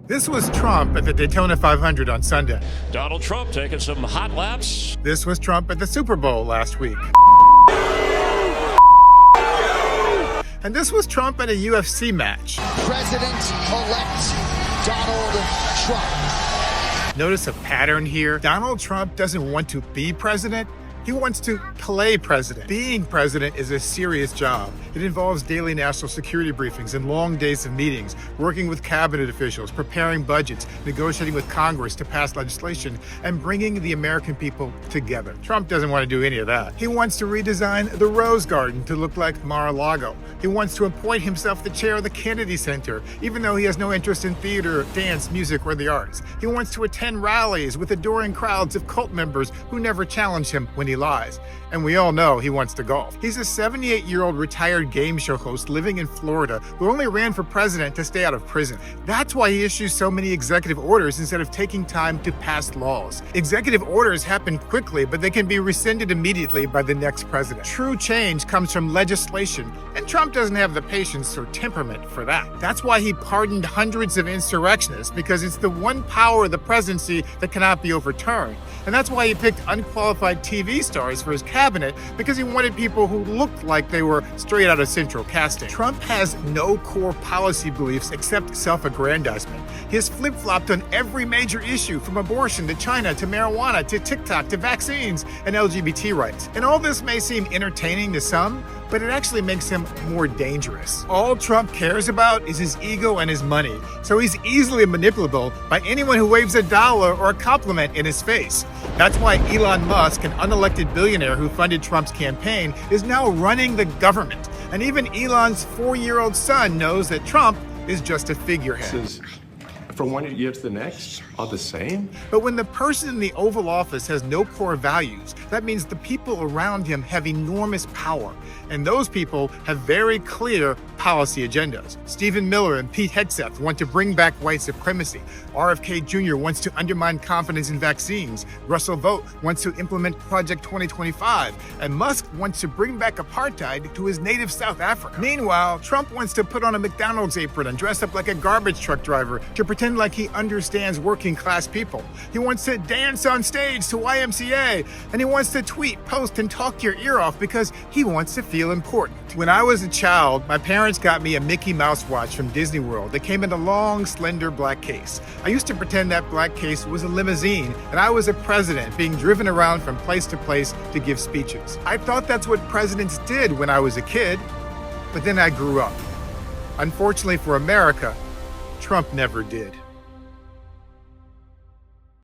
This was Trump at the Daytona 500 on Sunday. Donald Trump taking some hot laps. This was Trump at the Super Bowl last week. And this was Trump at a UFC match. President-elect Donald Trump. Notice a pattern here. Donald Trump doesn't want to be president. He wants to play president. Being president is a serious job. It involves daily national security briefings and long days of meetings, working with cabinet officials, preparing budgets, negotiating with Congress to pass legislation, and bringing the American people together. Trump doesn't want to do any of that. He wants to redesign the Rose Garden to look like Mar-a-Lago. He wants to appoint himself the chair of the Kennedy Center, even though he has no interest in theater, dance, music, or the arts. He wants to attend rallies with adoring crowds of cult members who never challenge him when he lies. And we all know he wants to golf. He's a 78-year-old retired game show host living in Florida who only ran for president to stay out of prison. That's why he issues so many executive orders instead of taking time to pass laws. Executive orders happen quickly, but they can be rescinded immediately by the next president. True change comes from legislation, and Trump doesn't have the patience or temperament for that. That's why he pardoned hundreds of insurrectionists, because it's the one power of the presidency that cannot be overturned. And that's why he picked unqualified TV stars for his cabinet, because he wanted people who looked like they were straight out of Central Casting. Trump has no core policy beliefs except self-aggrandizement. He has flip-flopped on every major issue, from abortion to China to marijuana to TikTok to vaccines and LGBT rights. And all this may seem entertaining to some, but it actually makes him more dangerous. All Trump cares about is his ego and his money, so he's easily manipulable by anyone who waves a dollar or a compliment in his face. That's why Elon Musk, an unelected billionaire who funded Trump's campaign, is now running the government. And even Elon's 4-year-old son knows that Trump is just a figurehead. This is, from one year to the next, are the same? But when the person in the Oval Office has no core values, that means the people around him have enormous power. And those people have very clear policy agendas. Stephen Miller and Pete Hegseth want to bring back white supremacy. RFK Jr. wants to undermine confidence in vaccines. Russell Vought wants to implement Project 2025. And Musk wants to bring back apartheid to his native South Africa. Meanwhile, Trump wants to put on a McDonald's apron and dress up like a garbage truck driver to pretend like he understands working class people. He wants to dance on stage to YMCA, and he wants to tweet, post, and talk your ear off because he wants to feel important. When I was a child, my parents got me a Mickey Mouse watch from Disney World that came in a long, slender black case. I used to pretend that black case was a limousine, and I was a president being driven around from place to place to give speeches. I thought that's what presidents did when I was a kid, but then I grew up. Unfortunately for America, Trump never did.